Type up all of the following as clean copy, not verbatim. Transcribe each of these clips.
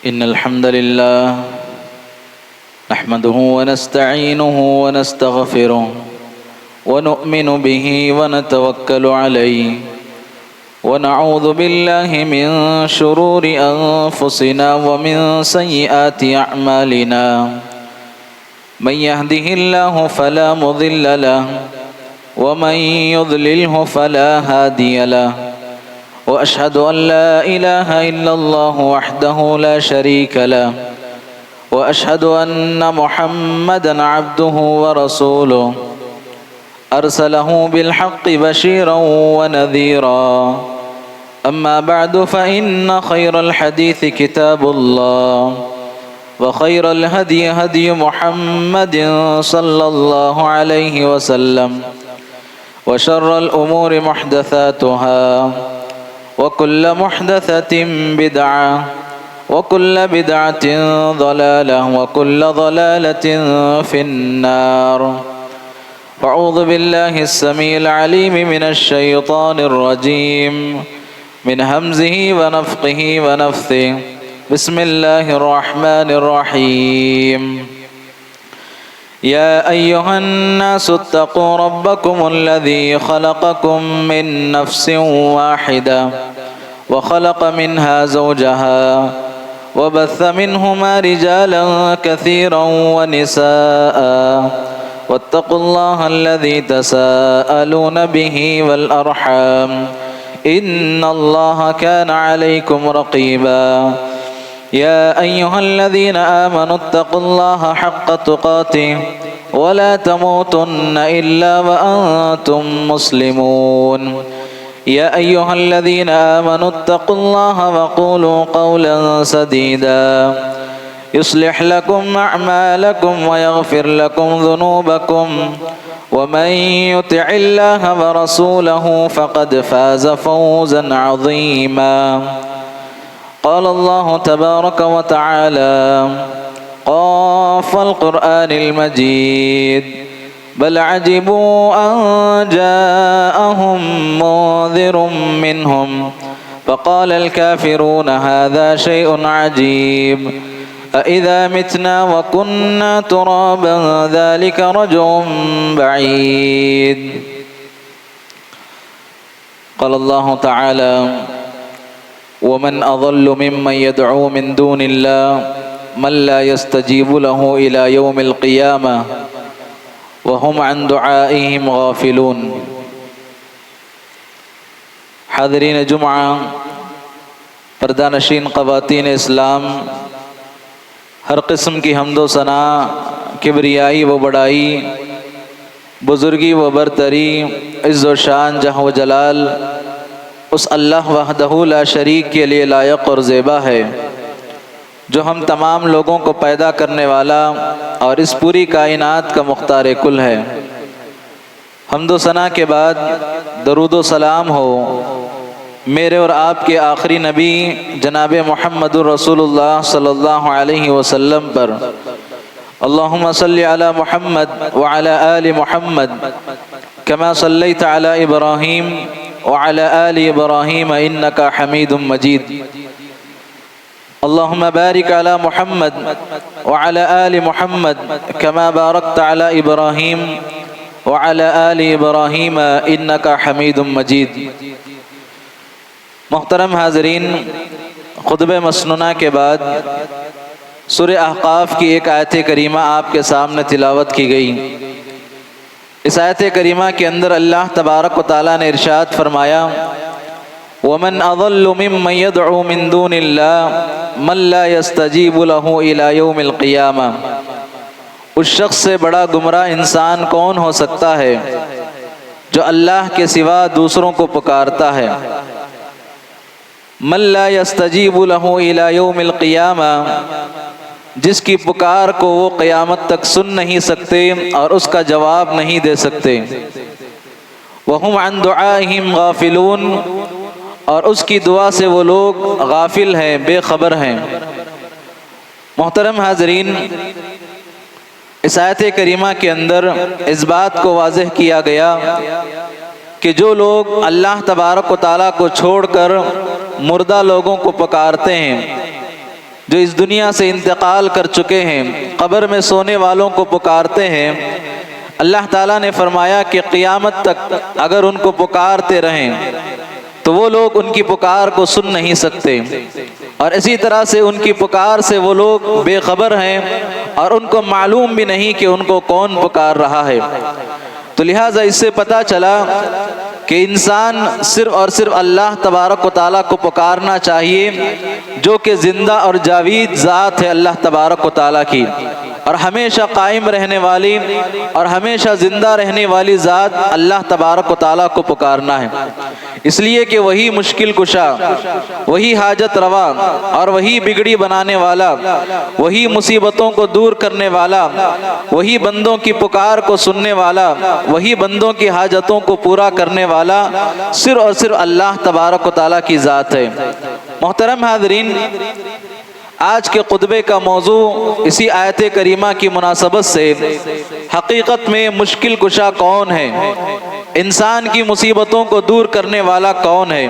إن الحمد لله نحمده ونستعينه ونستغفره ونؤمن به ونتوكل عليه ونعوذ بالله من شرور أنفسنا ومن سيئات أعمالنا من يهده الله فلا مضل له ومن يضلله فلا هادي له وأشهد أن لا إله إلا الله وحده لا شريك له وأشهد أن محمدًا عبده ورسوله أرسله بالحق بشيرا ونذيرا أما بعد فإن خير الحديث كتاب الله وخير الهدي هدي محمد صلى الله عليه وسلم وشر الأمور محدثاتها وكل محدثة بدعة وكل بدعة ضلالة وكل ضلالة في النار. أعوذ بالله السميع العليم من الشيطان الرجيم من همزه ونفخه ونفثه. بسم الله الرحمن الرحيم. يا أيها الناس اتقوا ربكم الذي خلقكم من نفس واحدة وخلق منها زوجها وبث منهما رجالا كثيرا ونساء واتقوا الله الذي تساءلون به والأرحام إن الله كان عليكم رقيبا. يا أيها الذين آمنوا اتقوا الله حق تقاته ولا تموتن إلا وأنتم مسلمون. يا أيها الذين آمنوا اتقوا الله وقولوا قولا سديدا يصلح لكم أعمالكم ويغفر لكم ذنوبكم ومن يطع الله ورسوله فقد فاز فوزا عظيما. قال الله تبارك وتعالى قاف القرآن المجيد بل عجبوا أن جاءهم منذر منهم فقال الكافرون هذا شيء عجيب أإذا متنا وكنا ترابا ذلك رجع بعيد. قال الله تعالى ومن أضل ممن يدعو من دون الله من لا يستجيب له إلى يوم القيامة وهم عن دعائهم غافلون. حاضرین جمعہ، پردہ نشین خواتین اسلام، ہر قسم کی حمد و ثنا، کبریائی و بڑائی، بزرگی و برتری، عز و شان، جہ و جلال اس اللہ وحدہ لا شریک کے لیے لائق اور زیبا ہے جو ہم تمام لوگوں کو پیدا کرنے والا اور اس پوری کائنات کا مختار کل ہے۔ حمد و ثنا کے بعد درود و سلام ہو میرے اور آپ کے آخری نبی جناب محمد رسول اللہ صلی اللہ علیہ وسلم پر۔ اللہم صلی علی محمد وعلی آل محمد کما صلیت علی ابراہیم وعلی آل ابراہیم انکا حمید مجید۔ اللہم بارک علی محمد وعلی آل محمد کما بارکت علی ابراہیم وعلی آل ابراہیم انکا حمید مجید۔ محترم حاضرین، خطبہ مسنونہ کے بعد سورہ احقاف کی ایک آیت کریمہ آپ کے سامنے تلاوت کی گئی۔ اس آیت کریمہ کے اندر اللہ تبارک و تعالیٰ نے ارشاد فرمایا وَمَنْ أَضَلُّ مِمَّنْ يَدْعُو مِن دُونِ اللَّهِ مَن لَّا يَسْتَجِيبُ لَهُ إِلَى يَوْمِ الْقِيَامَةِ۔ اس شخص سے بڑا گمراہ انسان کون ہو سکتا ہے جو اللہ کے سوا دوسروں کو پکارتا ہے۔ مَن لَّا يَسْتَجِيبُ لَهُ إِلَى يَوْمِ الْقِيَامَةِ، جس کی پکار کو وہ قیامت تک سن نہیں سکتے اور اس کا جواب نہیں دے سکتے۔ وَهُمْ عَن دُعَائِهِمْ غَافِلُونَ، اور اس کی دعا سے وہ لوگ غافل ہیں، بے خبر ہیں۔ محترم حاضرین، اس آیت کریمہ کے اندر اس بات کو واضح کیا گیا کہ جو لوگ اللہ تبارک و تعالیٰ کو چھوڑ کر مردہ لوگوں کو پکارتے ہیں جو اس دنیا سے انتقال کر چکے ہیں، قبر میں سونے والوں کو پکارتے ہیں، اللہ تعالیٰ نے فرمایا کہ قیامت تک اگر ان کو پکارتے رہیں تو وہ لوگ ان کی پکار کو سن نہیں سکتے، اور اسی طرح سے ان کی پکار سے وہ لوگ بے خبر ہیں اور ان کو معلوم بھی نہیں کہ ان کو کون پکار رہا ہے۔ تو لہٰذا اس سے پتہ چلا کہ انسان صرف اور صرف اللہ تبارک و تعالیٰ کو پکارنا چاہیے، جو کہ زندہ اور جاوید ذات ہے اللہ تبارک و تعالیٰ کی، اور ہمیشہ قائم رہنے والی اور ہمیشہ زندہ رہنے والی ذات اللہ تبارک و تعالیٰ کو پکارنا ہے، اس لیے کہ وہی مشکل کشا، وہی حاجت روا اور وہی بگڑی بنانے والا، وہی مصیبتوں کو دور کرنے والا، وہی بندوں کی پکار کو سننے والا، وہی بندوں کی حاجتوں کو پورا کرنے والا صرف اور صرف اللہ تبارک و تعالیٰ کی ذات ہے۔ محترم حاضرین، آج کے خطبے کا موضوع اسی آیت کریمہ کی مناسبت سے حقیقت میں مشکل کشا کون ہے، انسان کی مصیبتوں کو دور کرنے والا کون ہے۔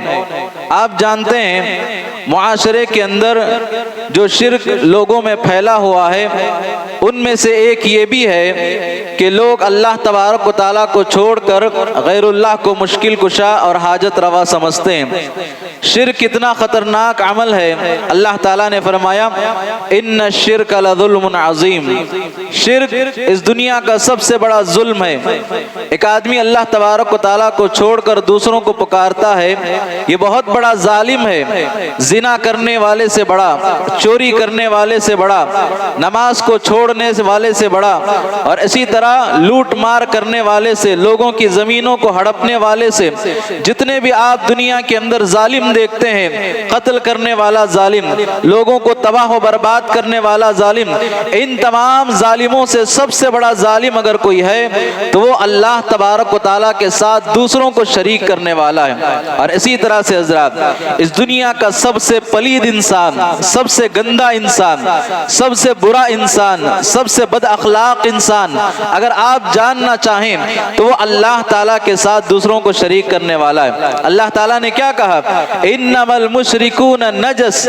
آپ جانتے ہیں معاشرے کے اندر جو شرک لوگوں میں پھیلا ہوا ہے، ان میں سے ایک یہ بھی ہے کہ لوگ اللہ تبارک و تعالیٰ کو چھوڑ کر غیر اللہ کو مشکل کشا اور حاجت روا سمجھتے ہیں۔ شرک کتنا خطرناک عمل ہے، اللہ تعالیٰ نے فرمایا ان الشرک لظلم عظیم، شرک اس دنیا کا سب سے بڑا ظلم ہے۔ ایک آدمی اللہ تبارک و تعالیٰ کو چھوڑ کر دوسروں کو پکارتا ہے، یہ بہت بڑا ظالم ہے، زنا کرنے والے سے بڑا، چوری کرنے والے سے بڑا، نماز کو چھوڑنے والے سے بڑا، اور اسی طرح لوٹ مار کرنے والے سے، لوگوں کی زمینوں کو ہڑپنے والے سے، جتنے بھی آپ دنیا کے اندر ظالم دیکھتے ہیں، قتل کرنے والا ظالم، لوگوں کو تباہ و برباد کرنے والا ظالم، ان تمام ظالموں سے سب سے بڑا ظالم اگر کوئی ہے تو وہ اللہ تبارک و تعالیٰ کے ساتھ دوسروں کو شریک کرنے والا ہے۔ اور اسی طرح سے حضرات، اس دنیا کا سب سے پلید انسان، سب سے گندا انسان، سب سے برا انسان، سب سے بد اخلاق انسان اگر آپ جاننا چاہیں تو وہ اللہ تعالیٰ کے ساتھ دوسروں کو شریک کرنے والا ہے۔ اللہ تعالیٰ نے کیا کہا؟ انما المشرکون نجس،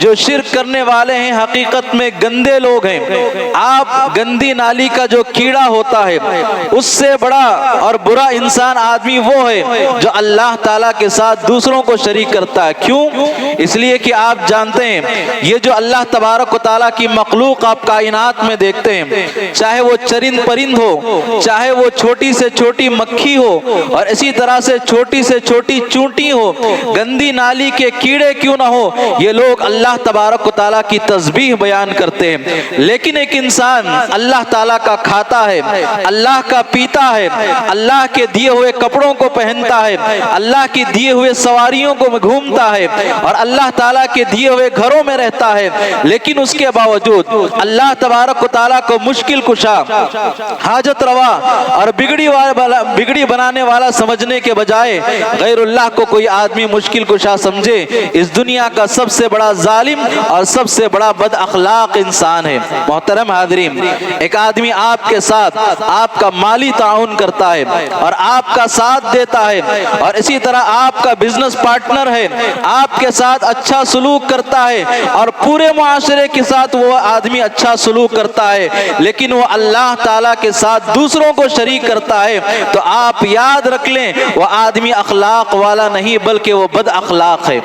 جو شرک کرنے والے ہیں حقیقت میں گندے لوگ ہیں۔ آپ گندی نالی کا جو کیڑا ہوتا ہے، اس سے بڑا اور برا انسان آدمی وہ ہے جو اللہ تعالیٰ کے ساتھ دوسروں کو شریک کرتا ہے۔ کیوں؟ اس لیے کہ آپ جانتے ہیں یہ جو اللہ تبارک و تعالیٰ کی مخلوق آپ کائنات میں دیکھتے ہیں، چاہے وہ چرند پرند ہو، چاہے وہ چھوٹی سے چھوٹی مکھی ہو، اور اسی طرح سے چھوٹی سے چھوٹی چونٹی ہو، گندی نالی کے کیڑے کیوں نہ ہو، یہ لوگ اللہ تبارک و تعالیٰ کی تسبیح بیان کرتے ہیں۔ لیکن ایک انسان اللہ تعالیٰ کا کھاتا ہے، اللہ کا پیتا ہے، اللہ کے دیے ہوئے کپڑوں کو پہنتا ہے، اللہ کی دیے ہوئے سواریوں کو گھومتا ہے، اور اللہ تعالیٰ کے دیے ہوئے گھروں میں رہتا ہے، لیکن اس کے باوجود اللہ تبارک و تعالیٰ کو مشکل کشا، حاجت روا اور بگڑی بنانے والا سمجھنے کے بجائے غیر اللہ کو کوئی آدمی مشکل کشا سمجھے، اس دنیا کا سب سے بڑا ظالم اور سب سے بڑا بد اخلاق انسان ہے۔ محترم حاضرین، ایک آدمی آپ کے ساتھ آپ کا مالی تعاون کرتا ہے اور آپ کا ساتھ دیتا ہے، اور اسی طرح آپ کا بزنس پارٹنر ہے، آپ کے ساتھ اچھا سلوک کرتا ہے، اور پورے معاشرے کے ساتھ وہ آدمی اچھا سلوک کرتا ہے، لیکن وہ اللہ تعالیٰ کے ساتھ دوسروں کو شریک کرتا ہے، تو آپ یاد رکھ لیں وہ آدمی اخلاق والا نہیں بلکہ وہ بد اخلاق ہے۔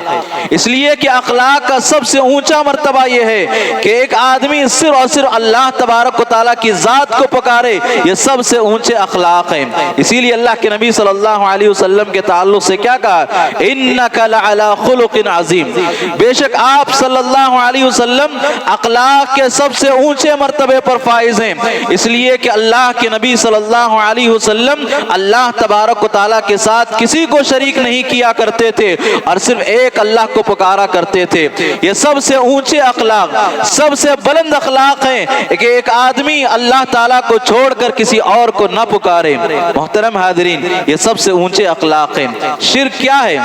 اس لیے کہ اخلاق کا سب سے اونچا مرتبہ یہ ہے کہ ایک آدمی صرف اور صرف اللہ تبارک و تعالیٰ کی ذات کو پکارے، یہ سب سے اونچے اخلاق ہیں۔ اسی لیے اللہ کے نبی صلی اللہ علیہ وسلم کے تعلق سے کیا کہا؟ انک لعلی خلق عظیم، بے شک آپ صلی اللہ علیہ وسلم اخلاق کے سب سے اونچے مرتبے پر فائز ہیں، اس لیے کہ اللہ کے نبی صلی اللہ علیہ وسلم اللہ تبارک و تعالیٰ کے ساتھ کسی کو شریک نہیں کیا کرتے تھے اور صرف ایک اللہ کو پکارا کرتے تھے۔ یہ سب سے اونچے اخلاق، سب سے بلند اخلاق ہیں کہ ایک آدمی اللہ تعالیٰ کو چھوڑ کر کسی اور کو نہ پکارے۔ محترم حاضرین، یہ سب سے اونچے اخلاق ہیں۔ شرک کیا ہے؟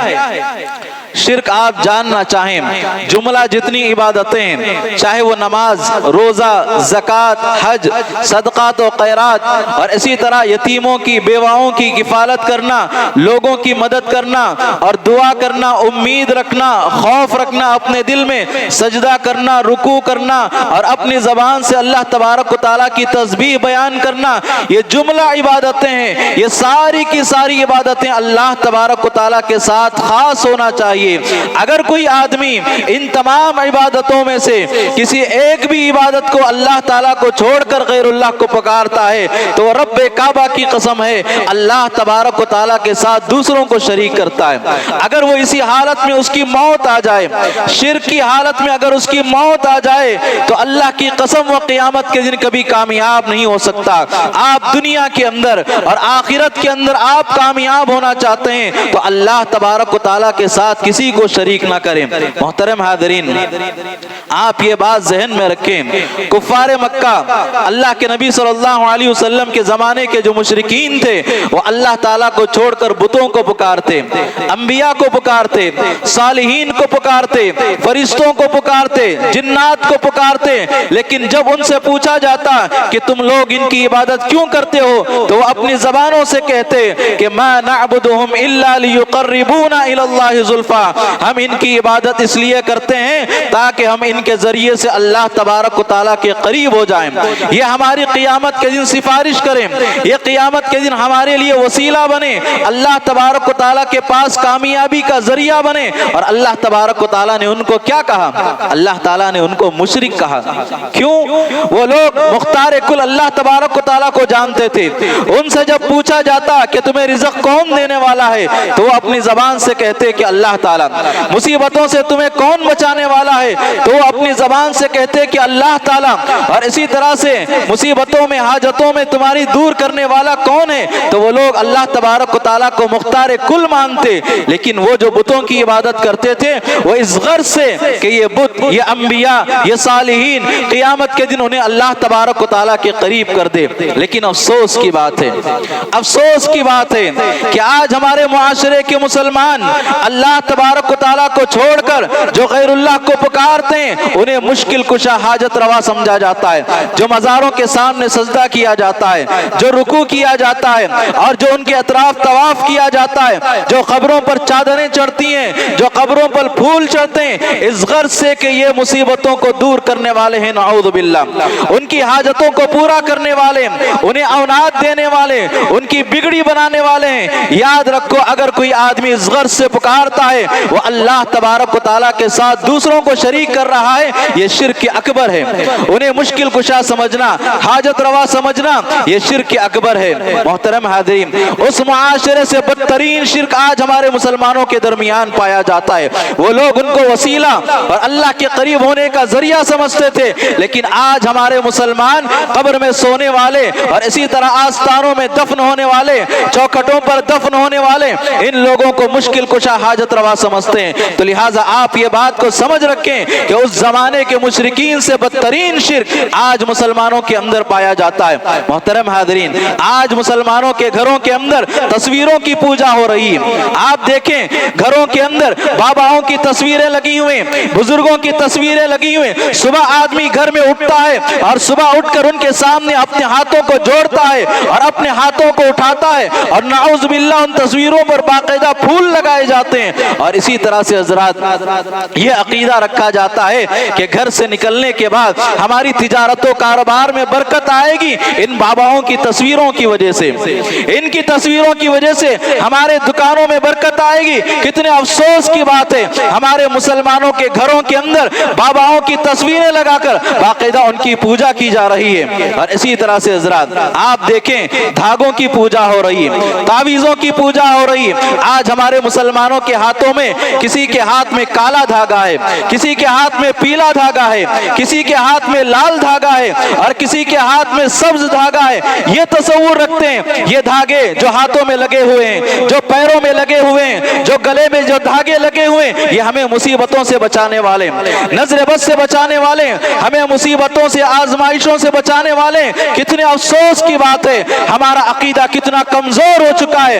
شرک آپ جاننا رکھنا چاہیں، جملہ جتنی عبادتیں چاہے وہ نماز، روزہ، زکوٰۃ، حج، صدقات و خیرات، اور اسی طرح یتیموں کی، بیواؤں کی کفالت کرنا، لوگوں کی مدد کرنا اور دعا کرنا، امید رکھنا، خوف رکھنا اپنے دل میں، سجدہ کرنا، رکوع کرنا اور اپنی زبان سے اللہ تبارک و تعالیٰ کی تسبیح بیان کرنا، یہ جملہ عبادتیں ہیں۔ یہ ساری کی ساری عبادتیں اللہ تبارک و تعالیٰ کے ساتھ خاص ہونا چاہیے۔ اگر کوئی آدمی ان تمام عبادتوں میں سے کسی ایک بھی عبادت کو اللہ تعالیٰ کو چھوڑ کر غیر اللہ کو پکارتا ہے تو وہ رب کعبہ کی قسم ہے اللہ تبارک و تعالیٰ کے ساتھ دوسروں کو شریک کرتا ہے۔ اگر وہ اسی حالت میں اس کی موت آ جائے، شرک کی حالت میں اگر اس کی موت آ جائے تو اللہ کی قسم وہ قیامت کے دن کبھی کامیاب نہیں ہو سکتا۔ آپ دنیا کے اندر اور آخرت کے اندر آپ کامیاب ہونا چاہتے ہیں تو اللہ تبارک و تعالیٰ کے ساتھ کسی کو شریک نہ کریں۔ محترم حاضرین، آپ یہ بات ذہن میں رکھیں، کفار مکہ اللہ کے نبی صلی اللہ علیہ وسلم کے زمانے کے جو مشرکین تھے وہ اللہ تعالیٰ کو چھوڑ کر بتوں کو پکارتے، انبیاء کو پکارتے، صالحین کو پکارتے، فرشتوں کو پکارتے، جنات کو پکارتے، لیکن جب ان سے پوچھا جاتا کہ تم لوگ ان کی عبادت کیوں کرتے ہو تو وہ اپنی زبانوں سے کہتے کہ ما نعبدہم الا لیقربونا الی اللہ زلفا، ہم ان کی عبادت اس لیے کرتے ہیں تاکہ ہم ان کے ذریعے سے اللہ تبارک و تعالیٰ کے قریب ہو جائیں، یہ ہماری قیامت کے دن سفارش کریں، یہ قیامت کے دن ہمارے لیے وسیلہ بنے، اللہ تبارک و تعالیٰ کے پاس کامیابی کا ذریعہ بنے۔ اور اللہ تبارک و تعالیٰ نے ان کو کیا کہا؟ اللہ تعالیٰ نے ان کو مشرک کہا۔ کیوں؟ وہ لوگ مختار کل اللہ تبارک و تعالیٰ کو جانتے تھے، ان سے جب پوچھا جاتا کہ تمہیں رزق کون دینے والا ہے تو وہ اپنی زبان سے کہتے کہ اللہ تعالیٰ، مصیبتوں سے تمہیں کون بچانے والا ہے تو وہ اپنی زبان سے کہتے کہ اللہ تعالیٰ، اور اسی طرح سے مصیبتوں میں، حاجتوں میں تمہاری دور کرنے والا کون ہے تو وہ لوگ اللہ تبارک و تعالیٰ کو مختار کل مانتے۔ لیکن وہ جو بتوں کی عبادت کرتے تھے وہ اس غرض سے کہ یہ بت، یہ انبیاء، یہ صالحین قیامت کے دن انہیں اللہ تبارک و تعالیٰ کے قریب کر دے۔ لیکن افسوس کی بات ہے، افسوس کی بات ہے کہ آج ہمارے معاشرے کے مسلمان اللہ تبارک و تعالیٰ کو چھوڑ کر جو غیر اللہ کو پکارتے ہیں انہیں مشکل کشا، حاجت روا سمجھا جاتا ہے، جو مزاروں کے سامنے سجدہ کیا جاتا ہے، جو رکوع کیا جاتا ہے اور جو ان کے اطراف طواف کیا جاتا ہے، جو قبروں پر چادریں چڑھتی ہیں، جو قبروں پر پھول چڑھتے ہیں، اس غرض سے کہ یہ مصیبتوں کو دور کرنے والے ہیں، نعوذ باللہ، ان کی حاجتوں کو پورا کرنے والے، انہیں اولاد دینے والے، ان کی بگڑی بنانے والے ہیں۔ یاد رکھو، اگر کوئی آدمی اس غرض سے پکارتا ہے وہ اللہ تبارک و تعالیٰ کے ساتھ دوسروں کو شریک کر رہا ہے، یہ شرک اکبر ہے۔ انہیں مشکل کشا سمجھنا، حاجت روا سمجھنا، یہ شرک اکبر ہے۔ محترم حاضرین، اس معاشرے سے بدترین شرک آج ہمارے مسلمانوں کے درمیان پایا جاتا ہے۔ وہ لوگ ان کو وسیلہ اور اللہ کے قریب ہونے کا ذریعہ سمجھتے تھے، لیکن آج ہمارے مسلمان قبر میں سونے والے اور اسی طرح آستانوں میں دفن ہونے والے، چوکھٹوں پر دفن ہونے والے، ان لوگوں کو مشکل کشا، حاجت روا سمجھتے ہیں۔ تو لہٰذا آپ یہ بات کو سمجھ رکھیں کہ اس زمانے کے مشرکین سے بدترین شرک آج مسلمانوں کے اندر پایا جاتا ہے۔ محترم حاضرین، آج مسلمانوں کے گھروں کے اندر تصویروں کی پوجا ہو رہی ہے۔ آپ دیکھیں، گھروں کے اندر باباؤں کی تصویریں لگی ہوئیں، بزرگوں کی تصویریں لگی ہوئیں۔ صبح آدمی گھر میں اٹھتا ہے اور صبح اٹھ کر ان کے سامنے اپنے ہاتھوں کو جوڑتا ہے اور اپنے ہاتھوں کو اٹھاتا ہے اور نعوذ باللہ ان تصویروں پر باقاعدہ پھول لگائے جاتے ہیں۔ اور اسی طرح سے حضرات، یہ عقیدہ رکھا جاتا ہے کہ گھر سے نکلنے کے بعد ہماری تجارت و کاروبار میں برکت آئے گی ان باباؤں کی تصویروں کی وجہ سے، ان کی تصویروں کی وجہ سے ہمارے دکانوں میں برکت آئے گی۔ کتنے افسوس کی بات ہے، ہمارے مسلمانوں کے گھروں کے اندر باباؤں کی تصویریں لگا کر باقاعدہ ان کی پوجا کی جا رہی ہے۔ اور اسی طرح سے حضرات آپ دیکھیں، دھاگوں کی پوجا ہو رہی ہے، تعویذوں کی پوجا ہو رہی ہے۔ آج ہمارے مسلمانوں کے ہاتھوں میں، کسی کے ہاتھ میں کالا دھاگا ہے، کسی کے ہاتھ میں پیلا دھاگا ہے، کسی کے ہاتھ میں لال دھاگا ہے اور کسی کے ہاتھ میں سبز دھاگا ہے۔ یہ تصور رکھتے ہیں یہ دھاگے جو ہاتھوں میں لگے ہوئے ہیں، جو پیروں میں لگے ہوئے ہیں، جو گلے میں جو دھاگے لگے ہوئے ہیں، یہ ہمیں مصیبتوں سے بچانے والے، نظر بد سے بچانے والے، ہمیں مصیبتوں سے، آزمائشوں سے بچانے والے۔ کتنے افسوس کی بات ہے، ہمارا عقیدہ کتنا کمزور ہو چکا ہے،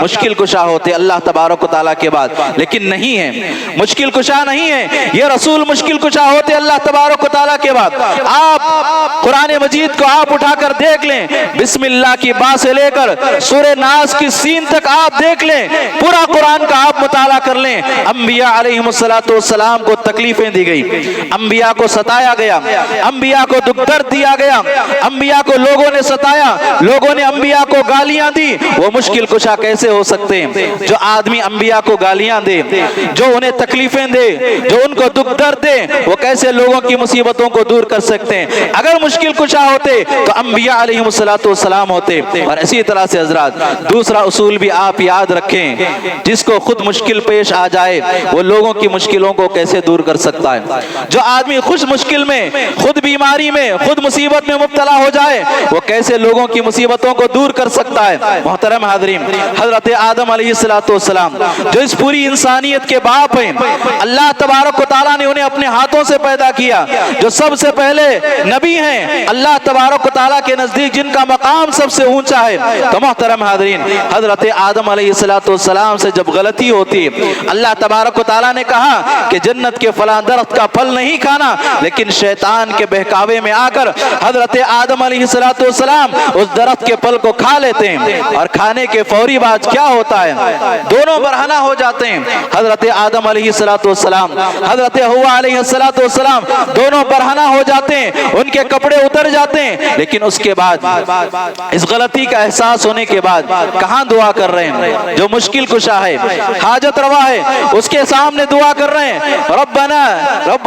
مشکل کشا ہوتے اللہ تبارک و تعالیٰ کے بعد، لیکن نہیں ہے، مشکل کشا نہیں ہے، یہ رسول مشکل کشا ہوتے اللہ تبارک و تعالیٰ کے بعد۔ آپ قرآن مجید کو آپ اٹھا کر دیکھ لیں، بسم اللہ کی با سے لے کر سورہ ناس کی سین تک آپ دیکھ لیں، پورا قرآن کا آپ مطالعہ کر لیں، انبیاء علیہم السلام کو تکلیفیں دی گئی، انبیاء کو ستایا گیا، انبیاء کو دکھ درد دیا گیا، انبیاء کو لوگوں نے ستایا، لوگوں نے انبیاء کو گالیاں دی۔ وہ مشکل کشا کیسے ہو سکتے ہیں؟ جو آدمی انبیاء کو گالیاں دے، جو انہیں تکلیفیں دے، جو ان کو دکھ درد دے، وہ کیسے لوگوں کی مصیبتوں کو دور کر سکتے ہیں؟ اگر مشکل کشا ہوتے تو انبیاء علیہم السلام ہوتے۔ اور اسی طرح سے حضرات دوسرا اصول بھی آپ یاد رکھیں، جس کو خود مشکل پیش آ جائے وہ لوگوں کی مشکلوں کو کیسے دور کر سکتا ہے؟ جو آدمی خود مشکل میں، خود بیماری میں، خود مصیبت میں مبتلا ہو جائے وہ کیسے لوگوں کی مصیبتوں کو دور کر سکتا ہے؟ محترم حاضرین، حضرت آدم علیہ السلام جو اس پوری انسانیت کے باپ ہیں، اللہ تبارک و تعالیٰ نے انہیں اپنے ہاتھوں سے پیدا کیا، جو سب سے پہلے نبی ہیں اللہ تبارک و تعالیٰ کے نزدیک، جن کا مقام سب سے اونچا ہے۔ تو محترم حاضرین، حضرت آدم علیہ السلام سے جب غلطی ہوتی اللہ تبارک و تعالیٰ نے کہا کہ جنت کے فلاں درخت کا پھل نہیں کھانا، لیکن شیطان کے بہکاوے میں آ کر حضرت آدم علیہ السلام اس درخت کے پھل کو کھا لیتے ہیں، اور کھانے کے فوری بعد کیا ہوتا ہے؟ دونوں برہنہ ہو جاتے ہیں، حضرت آدم علیہ السلام، حضرت حوا علیہ السلام، دونوں برہنہ ہو جاتے ہیں، ان کے کپڑے اتر جاتے ہیں، لیکن اس کے بعد اس غلطی کا احساس ہونے کے بعد کہاں دعا کر رہے ہیں؟ جو مشکل کشا ہے، حاجت روا ہے، اس کے سامنے دعا کر رہے ہیں، ربنا،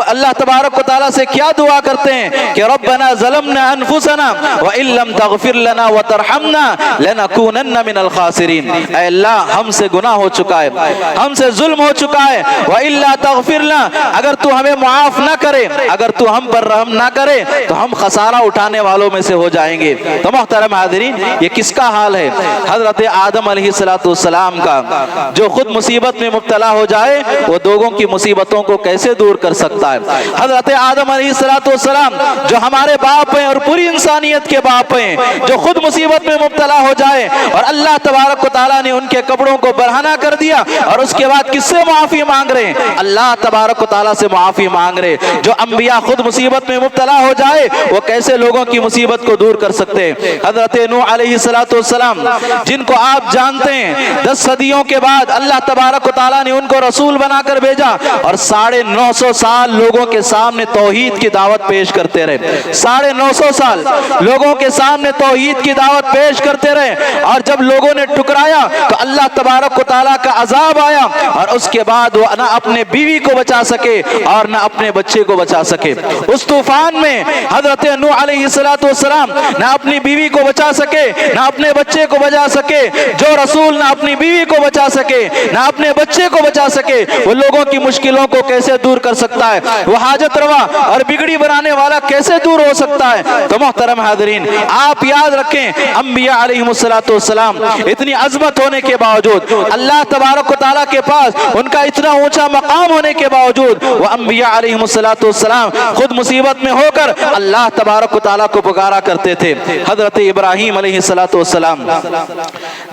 اللہ تبارک و تعالیٰ سے کیا دعا کرتے ہیں کہ ربنا ظلمنا انفسنا وان لم تغفر لنا وترحمنا لنکونن من الخاسرین۔ اے اللہ، ہم سے گناہ ہو چکا ہے، ہم سے ظلم ہو چکا ہے، والا تغفر لنا، اگر تو ہمیں معاف نہ کرے، اگر تو ہم پر رحم نہ کرے تو ہم خسارہ اٹھانے والوں میں سے ہو جائیں گے۔ تو محترم حاضرین، یہ کس کا حال ہے؟ حضرت آدم علیہ السلام کا، جو خود مصیبت میں مبتلا ہو جائے وہ لوگوں کی مصیبتوں کو کیسے دور کر سکتا ہے؟ حضرت آدم علیہ السلام جو ہمارے باپ ہیں اور پوری انسانیت کے باپ ہیں، جو خود مصیبت میں مبتلا ہو جائے اور اللہ تبارک و تعالیٰ نے ان کے کپڑوں کو برہنہ کر دیا، اور اس کے بعد کس سے معافی مانگ رہے ہیں؟ اللہ تبارک و تعالیٰ سے معافی مانگ رہے۔ جو انبیاء خود مصیبت میں مبتلا ہو جائے وہ کیسے لوگوں کی مصیبت کو دور کر سکتے ہیں؟ حضرت نوح علیہ السلام، جن کو آپ جانتے ہیں 10 صدیوں کے بعد اللہ تبارک و تعالیٰ نے ان کو رسول بنا کر بھیجا، اور 950 سال لوگوں کے سامنے توحید کی دعوت پیش کرتے رہے، 950 سال لوگوں کے سامنے توحید کی دعوت پیش کرتے رہے، اور جب لوگوں نے ٹکرایا تو اللہ تبارک و تعالیٰ کا عذاب آیا، اور اس کے بعد وہ نہ اپنے بیوی کو بچا سکے اور نہ اپنے بچے کو بچا سکے۔ اس طوفان میں حضرت نوح علیہ السلام نہ اپنی بیوی کو بچا سکے، نہ اپنے بچے کو بچا سکے۔ جو رسول نہ اپنی بیوی کو بچا سکے، نہ اپنے بچے کو بچا سکے، وہ لوگوں کی مشکلوں کو کیسے دور کر سکتا ہے؟ وہ حاجت روا اور بگڑی بنانے والا کیسے دور ہو سکتا ہے؟ تو محترم حاضرین، آپ یاد رکھیں، انبیاء علیہم السلام اتنی عظمت ہونے کے باوجود، اللہ تبارک و تعالیٰ کے پاس ان کا اتنا اونچا مقام ہونے کے باوجود، وہ انبیاء علیہم السلام خود مصیبت میں ہو کر اللہ تبارک و تعالیٰ کو پکارا کرتے تھے۔ حضرت ابراہیم علیہ السلام،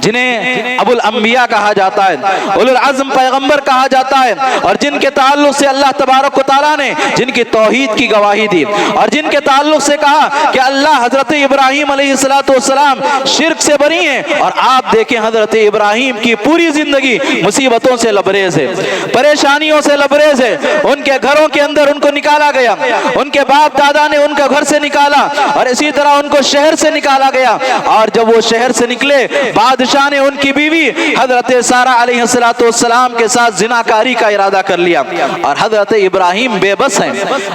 جنہیں ابو الانبیاء کہا جاتا ہے، اولو العزم پیغمبر کہا جاتا ہے، اور جن کے تعلق سے اللہ تبارک و تعالیٰ نے جن کی توحید کی گواہی دی، اور جن کے تعلق سے کہا کہ اللہ حضرت ابراہیم علیہ السلام شرک سے بری ہیں، اور آپ دیکھیں حضرت ابراہیم کی پوری زندگی مصیبتوں سے لبریز ہے، پریشانیوں سے لبریز ہے۔ ان کے گھروں کے اندر ان کو نکالا گیا، ان کے باپ دادا نے ان کا گھر سے نکالا، اور اسی طرح ان کو شہر سے نکالا گیا، اور جب وہ شہر سے نکلے بادشاہ نے ان کی بیوی حضرت سارہ علیہ السلام کے ساتھ زناکاری کا ارادہ کر لیا، اور حضرت ابراہیم بے بس ہیں،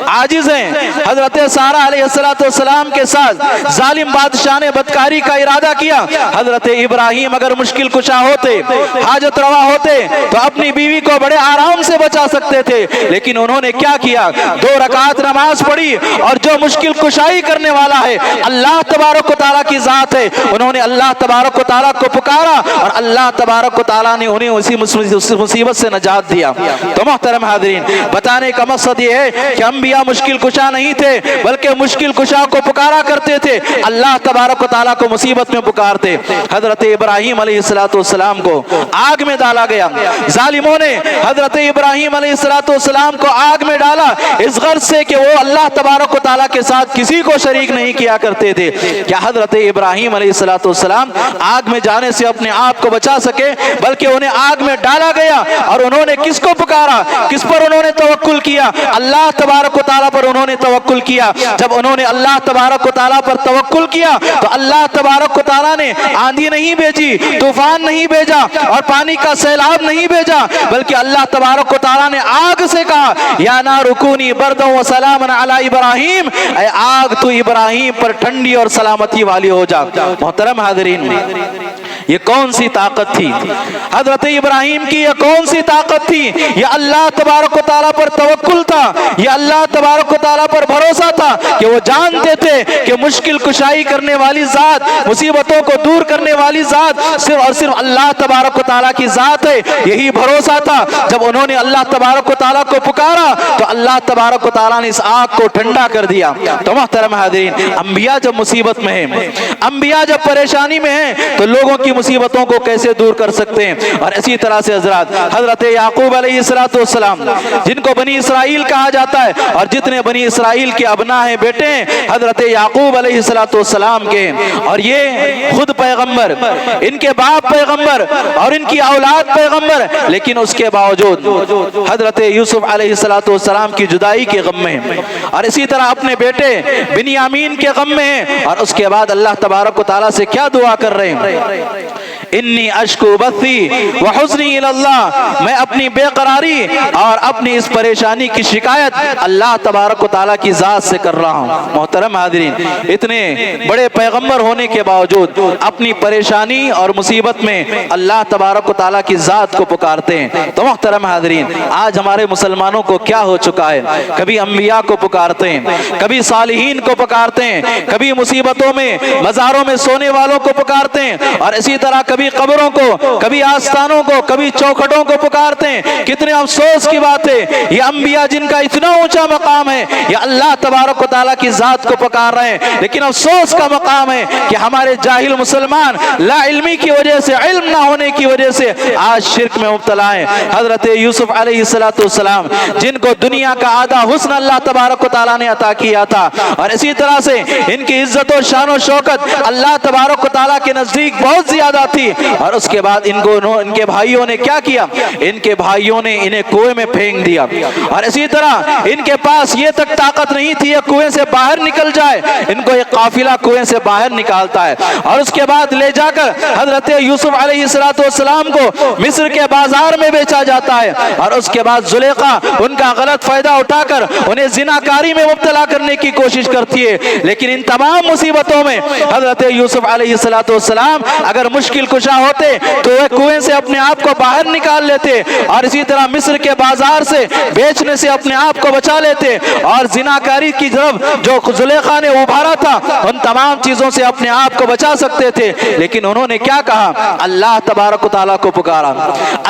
عاجز ہیں۔ حضرت سارہ علیہ السلام کے ساتھ ظالم بادشاہ نے بدکاری کا ارادہ کیا۔ حضرت ابراہیم اگر مشکل کشا ہوتے، حاجت روا ہوتے تو اپنی بیوی کو بڑے آرام سے بچا سکتے تھے، لیکن انہوں نے کیا کیا؟ 2 رکعت نماز پڑھی، اور جو مشکل کشائی کرنے والا ہے اللہ تبارک و تعالیٰ کی ذات ہے، انہوں نے اللہ تبارک و تعالیٰ کو پکارا اور اللہ تبارک و تعالیٰ نے انہیں اسی مصیبت سے نجات دیا۔ تو محترم حاضرین، بتانے کا مقصد یہ ہے کہ انبیاء مشکل کشا نہیں تھے، بلکہ مشکل کشا کو پکارا کرتے تھے، اللہ تبارک و تعالیٰ کو مصیبت میں پکارتے۔ حضرت ابراہیم علیہ السلام کو آگ میں ڈالا گیا، ظالموں نے حضرت ابراہیم علیہ السلام کو آگ میں ڈالا اس غرض سے کہ وہ اللہ تبارک و تعالیٰ کے ساتھ کسی کو شریک نہیں کیا کرتے تھے۔ کیا حضرت ابراہیم علیہ السلام آگ میں جانے سے اپنے آپ کو بچا سکے؟ بلکہ انہیں آگ میں ڈالا گیا اور انہوں نے کس کو پکارا؟ کس پر انہوں نے توکل کیا؟ اللہ تبارک و تعالیٰ پر انہوں نے توکل کیا۔ جب انہوں نے اللہ تبارک و تعالیٰ پر توکل کیا تو اللہ تبارک و تعالیٰ نے آندھی نہیں بھیجی، طوفان نہیں بھیجا اور پانی کا سیلاب نہیں بھیجا، بلکہ اللہ تبارک و تعالیٰ نے آگ سے کہا یا نار کونی بردا و سلاما علی ابراہیم، اے آگ تو ابراہیم پر ٹھنڈی اور سلامتی والی ہو جا۔ محترم حاضرین، یہ کون سی طاقت تھی؟ حضرت ابراہیم کی یہ کون سی طاقت تھی؟ یہ اللہ تبارک و تعالیٰ پر توکل تھا، یہ اللہ تبارک و تعالیٰ پر بھروسہ تھا کہ وہ جانتے تھے کہ مشکل کشائی کرنے والی ذات، مصیبتوں کو دور کرنے والی ذات صرف اور صرف اللہ تبارک و تعالیٰ کی ذات ہے۔ یہی بھروسہ تھا، جب انہوں نے اللہ تبارک و تعالیٰ کو پکارا تو اللہ تبارک و تعالیٰ نے اس آگ کو ٹھنڈا کر دیا۔ تو محترم حاضرین، انبیاء جب مصیبت میں ہیں، انبیاء جب پریشانی میں ہیں تو لوگوں کی مصیبتوں کو کیسے دور کر سکتے ہیں؟ اور اسی طرح سے حضرت یعقوب علیہ السلام، جن کو بنی اسرائیل کہا جاتا ہے اور جتنے بنی اسرائیل کے ابناء ہیں، بیٹے ہیں حضرت یعقوب علیہ السلام کے، اور یہ خود پیغمبر، ان کے باپ پیغمبر اور ان کی اولاد پیغمبر، لیکن اس کے باوجود حضرت یوسف علیہ السلام کی جدائی کے غم میں ہیں، اور اسی طرح اپنے بیٹے بنیامین کے غم میں ہیں، اور اس کے بعد اللہ تبارک و تعالیٰ سے کیا دعا کر رہے ہیں؟ انی اشکو بثی وحزنی اللہ، میں اپنی بے قراری اور اپنی اس پریشانی کی شکایت اللہ تبارک و تعالیٰ کی ذات سے کر رہا ہوں۔ محترم حاضرین، اتنے بڑے پیغمبر ہونے کے باوجود اپنی پریشانی اور مصیبت میں اللہ تبارک و تعالیٰ کی ذات کو پکارتے ہیں۔ تو محترم حاضرین، آج ہمارے مسلمانوں کو کیا ہو چکا ہے؟ کبھی انبیاء کو پکارتے ہیں، کبھی صالحین کو پکارتے ہیں، کبھی مصیبتوں میں مزاروں میں سونے والوں کو پکارتے ہیں، اور اسی طرح کبھی قبروں کو، کبھی آستانوں کو، کبھی چوکھٹوں کو پکارتے ہیں۔ کتنے افسوس کی بات ہے، یہ انبیاء جن کا اتنا اونچا مقام ہے، یہ اللہ تبارک و تعالیٰ کی ذات کو پکار رہے ہیں، لیکن افسوس کا مقام ہے کہ ہمارے جاہل مسلمان لا علمی کی وجہ سے، علم نہ ہونے کی وجہ سے آج شرک میں مبتلا ہیں۔ حضرت یوسف علیہ السلام، جن کو دنیا کا آدھا حسن اللہ تبارک و تعالیٰ نے عطا کیا تھا، اور اسی طرح سے ان کی عزت و شان و شوکت اللہ تبارک و تعالیٰ کے نزدیک بہت زیادہ تھی، اور اس کے بعد ان کے بھائیوں نے کیا کیا؟ ان کے بھائیوں نے انہیں کنویں میں پھینک دیا، اور اسی طرح ان کے پاس یہ تک طاقت نہیں تھی یہ کنویں سے باہر نکل جائے، ان کو ایک قافلہ کنویں سے باہر نکالتا ہے، اور اس کے بعد لے جا کر حضرت یوسف علیہ السلام کو مصر کے بازار میں بیچا جاتا ہے، اور اس کے بعد زلیخا ان کا غلط فائدہ اٹھا کر انہیں زناکاری میں مبتلا کرنے کی کوشش کرتی ہے۔ لیکن ان تمام مصیبتوں میں حضرت یوسف علیہ السلام اگر مشکل کشا ہوتے تو وہ کنویں سے اپنے آپ کو باہر نکال لیتے، اور اسی طرح مصر کے بازار سے بیچنے سے اپنے آپ کو بچا لیتے، اور زناکاری کی طرف جو زلیخا نے ابھارا تھا ان تمام چیزوں سے اپنے آپ کو بچا سکتے تھے۔ لیکن انہوں نے کیا کہا؟ اللہ تبارک و تعالیٰ کو پکارا،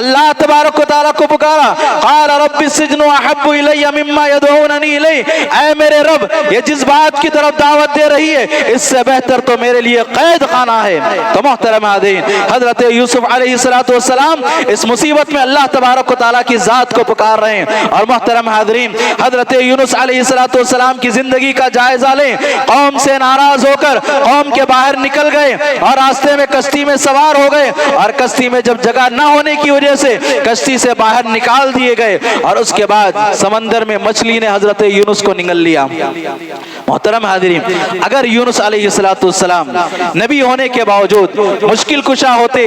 اللہ تبارک و تعالیٰ کو پکارا۔ قال رب السجن احب الی مما يدعوننی الیہ، اے میرے رب، یہ جس بات کی طرف دعوت دے رہی ہے اس سے بہتر تو میرے لیے قید خانہ ہے۔ تو محترم حاضرین، حضرت یوسف علیہ السلام اس مصیبت میں اللہ تبارک و تعالیٰ کی ذات کو پکار رہے ہیں۔ اور محترم حاضرین، حضرت یونس علیہ السلام کی زندگی کا جائزہ لیں۔ قوم سے ناراض ہو کر قوم کے باہر نکل گئے اور راستے میں کشتی میں سوار ہو گئے، اور کشتی میں جب جگہ نہ ہونے کی وجہ سے کشتی سے باہر نکال دیے گئے، اور اس کے بعد سمندر میں مچھلی نے حضرت یونس کو نگل لیا۔ محترم حاضرین، اگر یونس علیہ السلام نبی ہونے کے باوجود مشکل کشا ہوتے،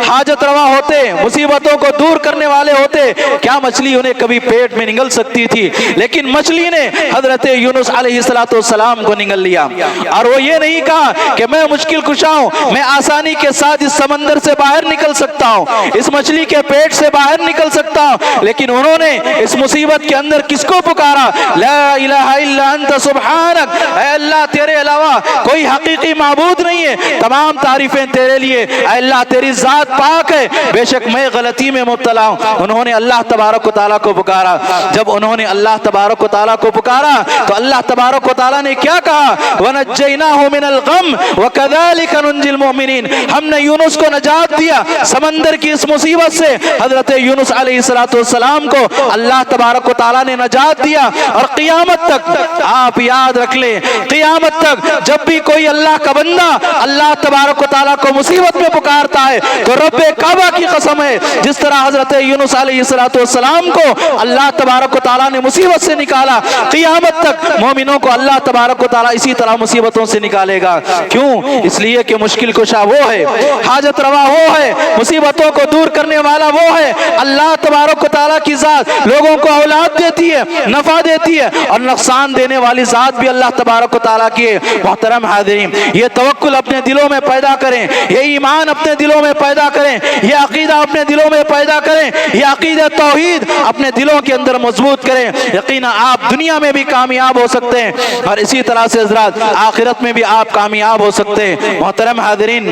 حاجت روا ہوتے، مصیبتوں کو دور کرنے والے ہوتے، کیا مچھلی انہیں کبھی پیٹ میں نگل سکتی تھی؟ لیکن مچھلی نے حضرت یونس علیہ السلام کو نگل لیا، اور وہ یہ نہیں کہا کہ میں مشکل کشا ہوں، میں آسانی کے ساتھ اس سمندر سے باہر نکل سکتا ہوں، اس مچھلی کے پیٹ سے باہر نکل سکتا ہوں، لیکن انہوں نے اس مصیبت کے اندر کس کو پکارا؟ لا الہ الا انت سبحانک، اے اللہ تیرے علاوہ کوئی حقیقی معبود نہیں ہے، تمام تعریفیں تیرے لیے، اے اللہ تیری ذات پاک ہے، بے شک میں غلطی میں مبتلا ہوں۔ انہوں نے اللہ تبارک و تعالیٰ کو پکارا۔ جب انہوں نے اللہ تبارک و تعالیٰ کو پکارا تو اللہ تبارک و تعالیٰ نے کیا کہا؟ وَنَجَّيْنَاهُ مِنَ الْغَمِّ وَكَذَلِكَ نُنْجِي الْمُؤْمِنِينَ، ہم نے یونس کو نجات دیا سمندر کی اس مصیبت سے۔ حضرت یونس علیہ السلام کو اللہ تبارک و تعالیٰ نے نجات دیا، اور قیامت تک آپ یاد رکھ لیں، قیامت تک جب بھی کوئی اللہ کا بندہ اللہ تبارک و تعالیٰ کو مصیبت میں پکارتا ہے تو رب کعبہ کی قسم ہے، جس طرح حضرت یونس علیہ السلام کو اللہ تبارک و تعالیٰ نے مصیبت سے نکالا، قیامت تک مومنوں کو اللہ تبارک و تعالیٰ اسی طرح مصیبتوں سے نکالے گا۔ کیوں؟ اس لیے کہ مشکل کشا وہ ہے، حاجت روا وہ ہے، مصیبتوں کو دور کرنے والا وہ ہے۔ اللہ تبارک و تعالیٰ کی ذات لوگوں کو اولاد دیتی ہے، نفع دیتی ہے، اور نقصان دینے والی ذات بھی اللہ تبارک و تعالیٰ کی ہے۔ محترم حاضرین، یہ توکل اپنے دلوں میں پیدا کریں، یہ ایمان اپنے دلوں میں پیدا کریں، یہ عقیدہ اپنے دلوں میں پیدا کریں، یہ عقیدہ توحید اپنے دلوں کے اندر مضبوط کریں۔ یقینا آپ دنیا میں بھی کامیاب ہو سکتے ہیں، اور اسی طرح سے حضرات آخرت میں بھی آپ کامیاب ہو سکتے ہیں۔ محترم حاضرین،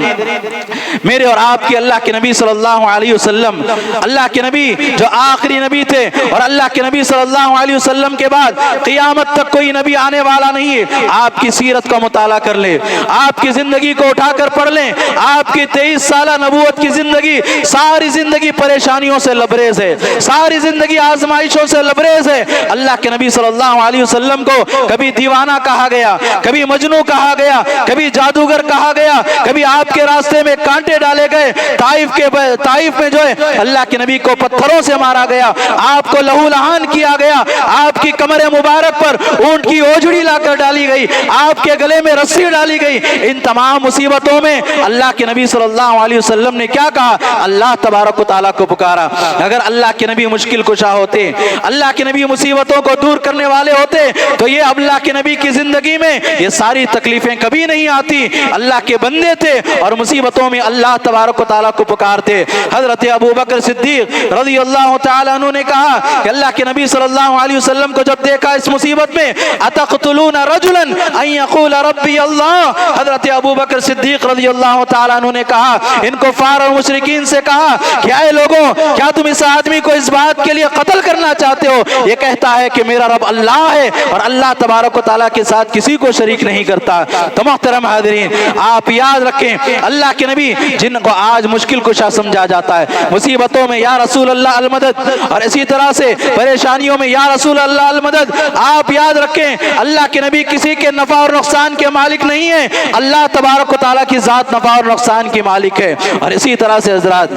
میرے اور آپ کے اللہ کے نبی صلی اللہ علیہ وسلم، اللہ کے نبی جو آخری نبی تھے، اور اللہ کے نبی صلی اللہ علیہ وسلم کے بعد قیامت تک کوئی نبی آنے والا نہیں ہے۔ آپ کی سیرت کا مطالعہ کر لیں، آپ کی زندگی کو اٹھا کر پڑھ لیں۔ آپ کی 23 سالہ نبوت کی زندگی، ساری زندگی پریشانیوں سے لبریز ہے، ساری زندگی آزمائشوں سے لبریز ہے۔ اللہ کے نبی صلی اللہ علیہ وسلم کو کبھی دیوانہ کہا گیا، کبھی مجنوں کہا گیا، کبھی جادوگر کہا گیا، کبھی آپ کے راستے میں کانٹے ڈالے گئے، طائف میں جو ہے اللہ کے نبی کو پتھروں سے مارا گیا، آپ کو لہو لہان کیا گیا، آپ کی کمر مبارک پر اونٹ کی اوجھڑی لا کر ڈالی گئی، آپ کے گلے میں رسی ڈالی گئی۔ ان تمام مصیبتوں میں اللہ کے نبی صلی اللہ علیہ وسلم نے کیا کہا؟ اللہ تبارک و تعالیٰ کو پکارا۔ اگر اللہ کے نبی مشکل کشا ہوتے، اللہ کے نبی مصیبتوں کو دور کرنے والے ہوتے، تو یہ اللہ کے نبی کی زندگی میں یہ ساری تکلیفیں کبھی نہیں آتی۔ اللہ کے بندے تھے اور مصیبتوں میں اللہ تبارک و تعالیٰ کو پکارتے۔ حضرت ابو بکر صدیق رضی اللہ تعالیٰ عنہ نے کہا کہ اللہ کے نبی صلی اللہ علیہ وسلم کو جب دیکھا اس مصیبت میں، اتقتلون رجلا ان یقول ربی اللہ، حضرت ابو بکر صدیق رضی اللہ تعالیٰ عنہ نے کہا، ان کفار اور مشرکین سے کہا کہ اے لوگوں، کیا تم اس آدمی کو اس بات کے لیے قتل کرنا چاہتے ہو؟ یہ کہتا ہے کہ میرا رب اللہ ہے اور اللہ تبارک و تعالیٰ کے ساتھ کسی کو شریک نہیں کرتا۔ تو محترم حاضرین، آپ یاد رکھیں، اللہ کے نبی جن کو آج مشکل کشا سمجھا جاتا ہے، مصیبتوں میں یا رسول اللہ المدد، اور اسی طرح سے پریشانیوں میں یا رسول اللہ المدد، آپ یاد رکھیں اللہ کے نبی کسی کے نفع اور نقصان کے مالک نہیں ہے، اللہ تبارک و تعالیٰ کی ذات نفع اور نقصان کی مالک ہے۔ اور اسی طرح سے حضرات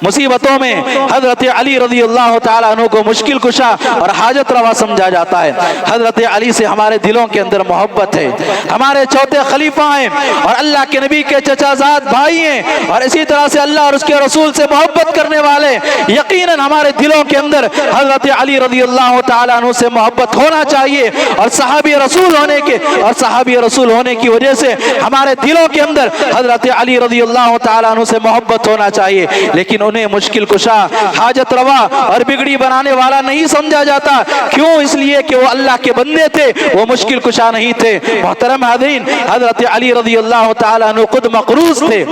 مصیبتوں میں حضرت علی رضی اللہ تعالیٰ عنہ کو مشکل کشا اور حاجت روا سمجھا جاتا ہے۔ حضرت علی سے ہمارے دلوں کے اندر محبت ہے، ہمارے چوتھے خلیفہ ہیں اور اللہ کے نبی کے چچا زاد بھائی ہیں، اور اسی طرح سے اللہ اور اس کے رسول سے محبت کرنے والے، یقیناً ہمارے دلوں کے اندر حضرت علی رضی اللہ تعالیٰ عنہ سے محبت ہونا چاہیے، اور صحابی رسول ہونے کی وجہ سے ہمارے دلوں کے اندر حضرت علی رضی اللہ تعالیٰ عنہ سے محبت ہونا چاہیے، لیکن انہیں مشکل کشا، حاجت روا اور بگڑی بنانے والا نہیں سمجھا جاتا۔ کیوں؟ اس لیے کہ وہ اللہ کے بندے تھے، وہ مشکل کشا نہیں تھے۔ محترم حاضرین، حضرت علی رضی اللہ تعالیٰ عنہ خود مقروض تھے،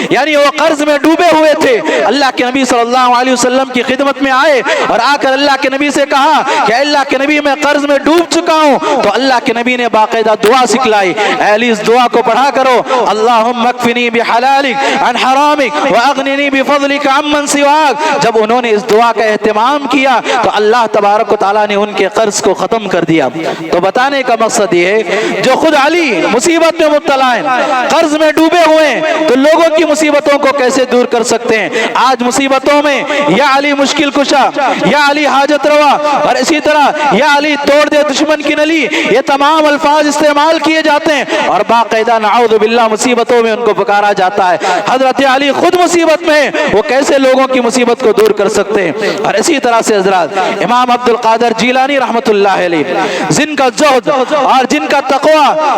یعنی وہ قرض میں ڈوبے ہوئے تھے۔ اللہ کے نبی صلی اللہ علیہ وسلم کی خدمت میں آئے اور آ کر اللہ کے نبی سے کہا کہ اللہ کے نبی میں قرض میں ڈوب چکا ہوں، تو اللہ کے نبی نے باقاعدہ دعا سکھلائی۔ اے علی، اس دعا کو پڑھا کرو، اللہم اکفنی بحلالک عن حرامک واغننی بفضلک عمن سواک۔ جب انہوں نے اس دعا کا اہتمام کیا تو اللہ تبارک و تعالیٰ نے ان کے قرض کو ختم کر دیا۔ تو بتانے کا مقصد یہ ہے، جو خود علی مصیبت میں مبتلا ہیں، قرض میں ڈوبے ہوئے ہیں، تو لوگوں کی مصیبتوں کو کیسے دور کر سکتے ہیں؟ آج مصیبتوں میں یا علی مشکل کشا، یا علی حاجت روا، اور اسی طرح یا علی توڑ دے دشمن کی نلی، یہ تمام الفاظ استعمال کیے جاتے ہیں اور باقاعدہ نعوذ باللہ مصیبتوں میں ان کو پکارا جاتا ہے۔ حضرت علی خود مصیبت میں ہیں، وہ کیسے لوگوں کی مصیبت کو دور کر سکتے ہیں؟ اور اسی طرح سے حضرات امام عبد القادر جیلانی رحمت اللہ علیہ، جن کا زہد اور جن کا تقوی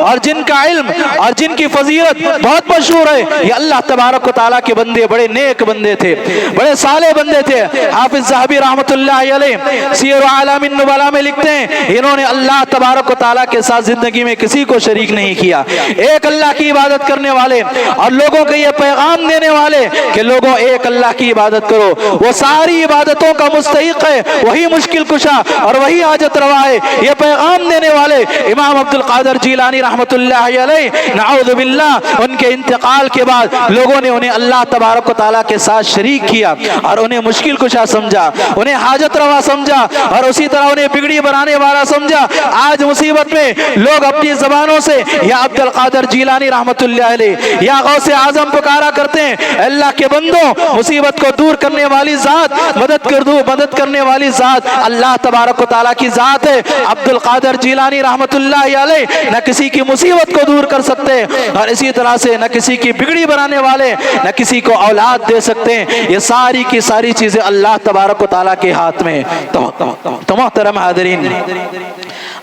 اور جن کا علم اور جن کی فضیلت بہت مشہور ہے، یہ اللہ تبارک و تعالیٰ کے بندے، بڑے نیک بندے تھے، بڑے صالح بندے تھے۔ حافظ ذہبی رحمت اللہ علیہ سیر اعلام النبلاء میں لکھتے ہیں، انہوں نے اللہ تبارک و تعالیٰ کے ساتھ زندگی میں کسی کو شریک نہیں کیا، ایک اللہ کی عبادت کرنے والے اور لوگوں لوگوں کو یہ پیغام دینے والے کہ لوگوں ایک اللہ کی عبادت کرو، وہ ساری عبادتوں کا مستحق ہے، وہی مشکل کشا اور وہی حاجت روا ہے، یہ پیغام دینے والے امام عبد القادر جیلانی رحمۃ اللہ علیہ، نعوذ باللہ ان کے انتقال کے بعد لوگوں نے انہیں اللہ تبارک و تعالیٰ کے ساتھ شریک کیا اور انہیں مشکل کشا سمجھا، انہیں حاجت روا سمجھا اور اسی طرح انہیں بگڑی بنانے والا سمجھا۔ آج مصیبت میں لوگ اپنی زبانوں سے یا عبد القادر جیلانی رحمۃ اللہ علیہ یا غوث اعظم پکارا کرتے ہیں، اللہ کے بندوں مصیبت کو دور کرنے والی ذات، مدد کرنے والی ذات اللہ تبارک و تعالیٰ کی ذات ہے۔ عبد القادر جیلانی رحمۃ اللہ علیہ نہ کسی کی مصیبت کو دور کر سکتے اور اسی طرح سے نہ کسی کی بگڑی بنانے والے، نہ کسی کو اولاد دے سکتے ہیں، یہ ساری کی ساری چیزیں اللہ تبارک و تعالیٰ کے ہاتھ میں۔ تو محترم حاضرین،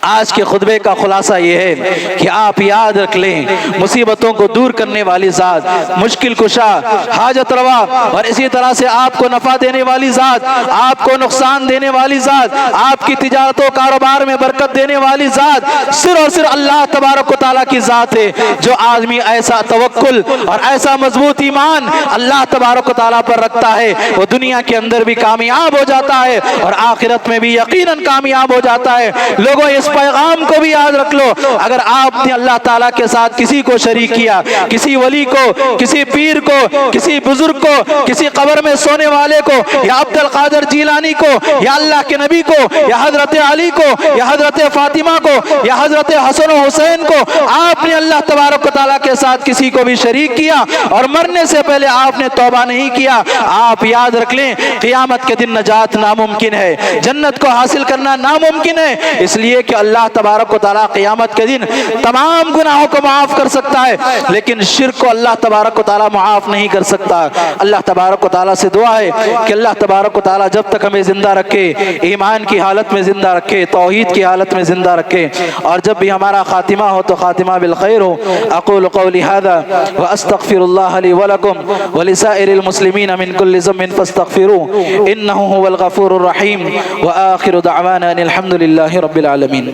آج کے خطبے کا خلاصہ یہ ہے کہ آپ یاد رکھ لیں مصیبتوں کو دور کرنے والی ذات، مشکل کشا، حاجت روا اور اسی طرح سے آپ کو نفع دینے والی ذات، آپ کو نقصان دینے والی ذات، آپ کی تجارت و کاروبار میں برکت دینے والی ذات صرف اور صرف اللہ تبارک و تعالیٰ کی ذات ہے۔ جو آدمی ایسا توکل اور ایسا مضبوط ایمان اللہ تبارک و تعالیٰ پر رکھتا ہے وہ دنیا کے اندر بھی کامیاب ہو جاتا ہے اور آخرت میں بھی یقیناً کامیاب ہو جاتا ہے۔ لوگوں اس پیغام کو بھی یاد رکھ لو، اگر آپ نے اللہ تعالیٰ کے ساتھ کسی کو شریک کیا، کسی ولی کو، کسی پیر کو، کسی بزرگ کو، کسی قبر میں سونے والے کو یا عبد القادر جیلانی کو یا اللہ کے نبی کو یا حضرت علی کو یا حضرت فاطمہ کو یا حضرت حسن و حسین کو، آپ نے اللہ تبارک و تعالیٰ کے ساتھ کسی کو بھی شریک کیا اور مرنے سے پہلے آپ نے توبہ نہیں کیا، آپ یاد رکھ لیں قیامت کے دن نجات ناممکن ہے، جنت کو حاصل کرنا ناممکن ہے، اس لیے کہ اللہ تبارک و تعالیٰ قیامت کے دن تمام گناہوں کو معاف کر سکتا ہے لیکن شرک کو اللہ تبارک و تعالیٰ معاف نہیں کر سکتا۔ اللہ تبارک و تعالیٰ سے دعا ہے کہ اللہ تبارک و تعالیٰ جب تک ہمیں زندہ رکھے، ایمان کی حالت میں زندہ رکھے، توحید کی حالت میں زندہ رکھے، اور جب بھی ہمارا خاتمہ ہو تو خاتمہ بالخیر ہو۔ اقول قولی ھذا واستغفر اللہ لی ولکم ولسائر المسلمین من کل ذنب فاستغفروہ انہ هو الغفور الرحیم وآخر دعوانا ان الحمد للہ رب العالمین۔